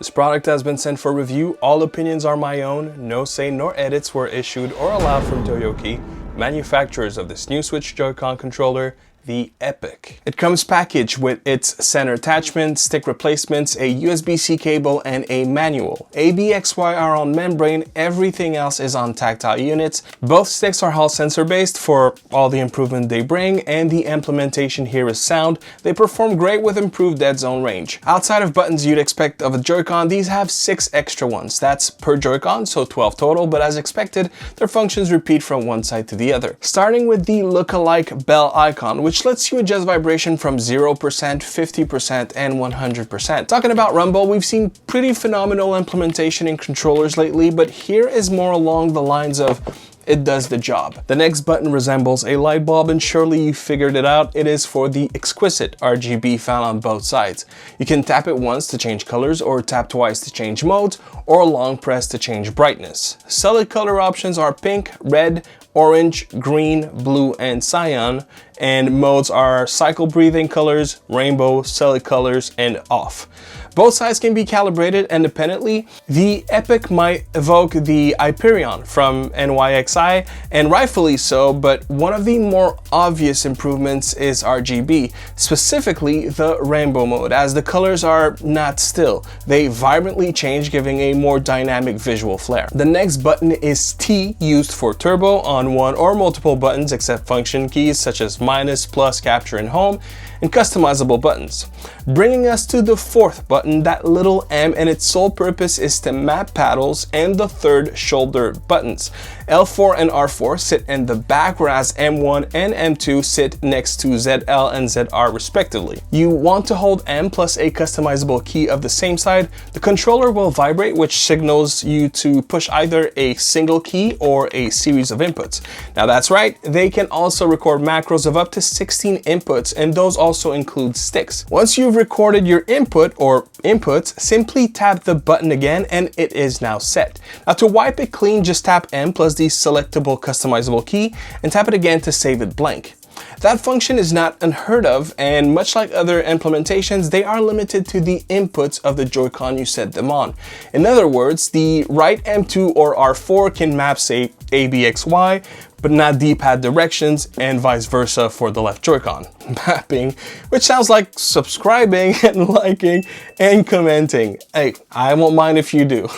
This product has been sent for review. All opinions are my own. No say nor edits were issued or allowed from DOYOKY, manufacturers of this new Switch Joy-Con controller, the Epoch. It comes packaged with its center attachment, stick replacements, a USB-C cable, and a manual. ABXY are on membrane, everything else is on tactile units. Both sticks are Hall sensor based for all the improvement they bring, and the implementation here is sound. They perform great with improved dead zone range. Outside of buttons you'd expect of a Joy-Con, these have 6 extra ones. That's per Joy-Con, so 12 total, but as expected, their functions repeat from one side to the other. Starting with the look-alike bell icon, which lets you adjust vibration from 0%, 50%, and 100%. Talking about rumble, we've seen pretty phenomenal implementation in controllers lately, but here is more along the lines of it does the job. The next button resembles a light bulb, and surely you figured it out. It is for the exquisite RGB found on both sides. You can tap it once to change colors, or tap twice to change modes, or long press to change brightness. Solid color options are pink, red, orange, green, blue, and cyan, and modes are cycle breathing colors, rainbow, solid colors, and off. Both sides can be calibrated independently. The Epoch might evoke the Hyperion from NYXI, and rightfully so, but one of the more obvious improvements is RGB, specifically the rainbow mode, as the colors are not still. They vibrantly change, giving a more dynamic visual flair. The next button is T, used for turbo on one or multiple buttons except function keys such as minus, plus, capture, and home, and customizable buttons. Bringing us to the fourth button, that little M, and its sole purpose is to map paddles and the third shoulder buttons. L4 and R4 sit in the back, whereas M1 and M2 sit next to ZL and ZR respectively. You want to hold M plus a customizable key of the same side. The controller will vibrate, which signals you to push either a single key or a series of inputs. Now that's right, they can also record macros of up to 16 inputs, and those also include sticks. Once you've recorded your input or inputs, simply tap the button again and it is now set. Now to wipe it clean, just tap M plus the selectable customizable key and tap it again to save it blank. That function is not unheard of, and much like other implementations, they are limited to the inputs of the Joy-Con you set them on. In other words, the right M2 or R4 can map, say, ABXY, but not D-pad directions, and vice versa for the left Joy-Con. Mapping, which sounds like subscribing and liking and commenting. Hey, I won't mind if you do.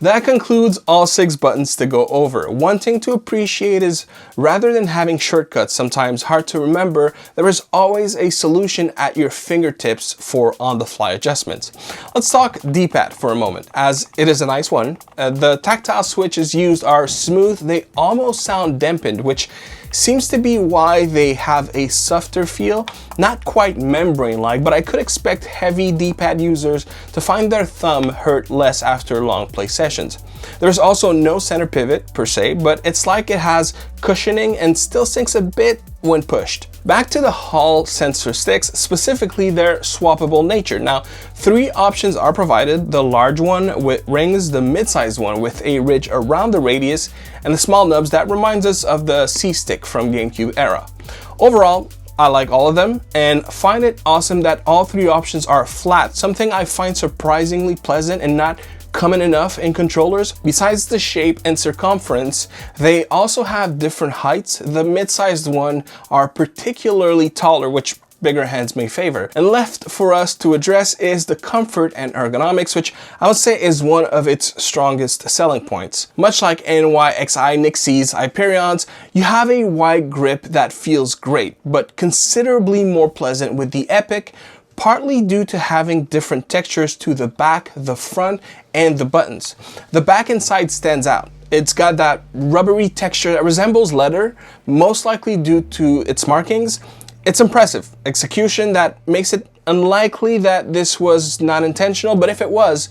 That concludes all 6 buttons to go over. One thing to appreciate is, rather than having shortcuts sometimes hard to remember, there is always a solution at your fingertips for on-the-fly adjustments. Let's talk D-pad for a moment, as it is a nice one. The tactile switches used are smooth, they almost sound dampened, which seems to be why they have a softer feel, not quite membrane-like, but I could expect heavy D-pad users to find their thumb hurt less after long play sessions. There's also no center pivot per se, but it's like it has cushioning and still sinks a bit when pushed. Back to the Hall sensor sticks, specifically their swappable nature. Now, 3 options are provided: the large one with rings, the mid-sized one with a ridge around the radius, and the small nubs that reminds us of the C-stick from GameCube era. Overall, I like all of them and find it awesome that all 3 options are flat, something I find surprisingly pleasant and not common enough in controllers. Besides the shape and circumference, they also have different heights. The mid-sized one are particularly taller, which bigger hands may favor. And left for us to address is the comfort and ergonomics, which I would say is one of its strongest selling points. Much like NYXI, NYXI's, Hyperion's, you have a wide grip that feels great, but considerably more pleasant with the Epoch, partly due to having different textures to the back, the front, and the buttons. The back and side stands out. It's got that rubbery texture that resembles leather, most likely due to its markings. It's impressive execution that makes it unlikely that this was not intentional, but if it was,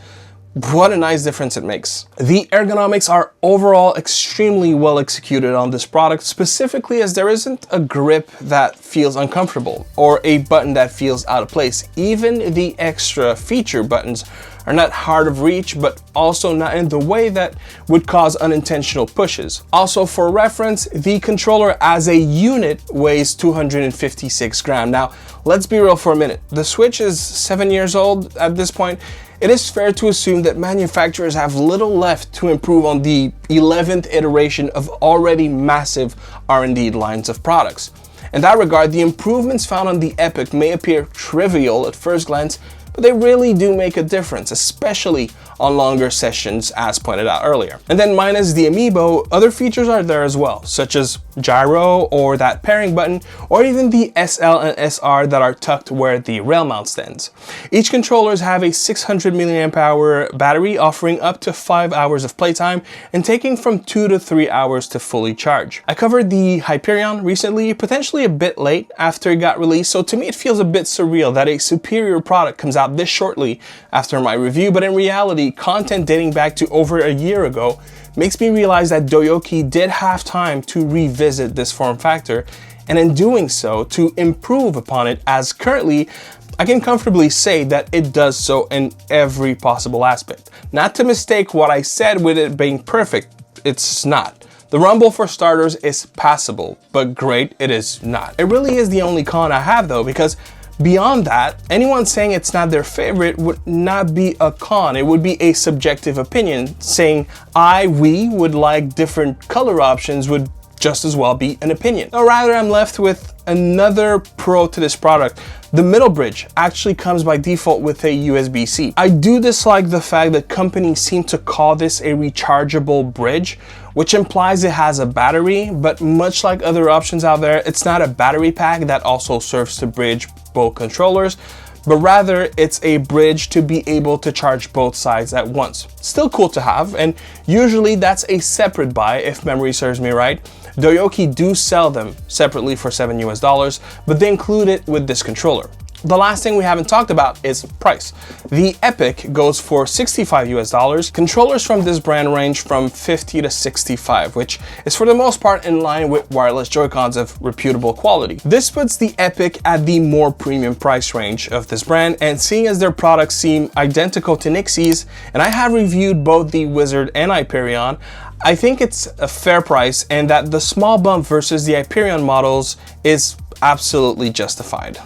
what a nice difference it makes. The ergonomics are overall extremely well executed on this product, specifically as there isn't a grip that feels uncomfortable or a button that feels out of place. Even the extra feature buttons are not hard of reach, but also not in the way that would cause unintentional pushes. Also, for reference, the controller as a unit weighs 256 grams. Now, let's be real for a minute. The Switch is 7 years old at this point. It is fair to assume that manufacturers have little left to improve on the 11th iteration of already massive R&D lines of products. In that regard, the improvements found on the Epoch may appear trivial at first glance, but they really do make a difference, especially on longer sessions, as pointed out earlier. And then minus the amiibo, other features are there as well, such as gyro or that pairing button, or even the SL and SR that are tucked where the rail mount stands. Each controllers have a 600 mAh battery, offering up to 5 hours of playtime and taking from 2 to 3 hours to fully charge. I covered the Hyperion recently, potentially a bit late after it got released, so to me it feels a bit surreal that a superior product comes out this shortly after my review, but in reality, content dating back to over a year ago makes me realize that DOYOKY did have time to revisit this form factor, and in doing so, to improve upon it, as currently I can comfortably say that it does so in every possible aspect. Not to mistake what I said with it being perfect, it's not. The rumble, for starters, is passable, but great it is not. It really is the only con I have though, because beyond that, anyone saying it's not their favorite would not be a con. It would be a subjective opinion. Saying we would like different color options would just as well be an opinion. Or rather, I'm left with another pro to this product. The middle bridge actually comes by default with a USB-C. I do dislike the fact that companies seem to call this a rechargeable bridge, which implies it has a battery, but much like other options out there, it's not a battery pack that also serves to bridge both controllers, but rather it's a bridge to be able to charge both sides at once. Still cool to have, and usually that's a separate buy if memory serves me right. DOYOKY do sell them separately for $7 US, but they include it with this controller. The last thing we haven't talked about is price. The Epoch goes for $65 US. Controllers from this brand range from $50 to $65, which is for the most part in line with wireless Joy-Cons of reputable quality. This puts the Epoch at the more premium price range of this brand, and seeing as their products seem identical to NYXI's, and I have reviewed both the Wizard and Hyperion, I think it's a fair price, and that the small bump versus the Hyperion models is absolutely justified.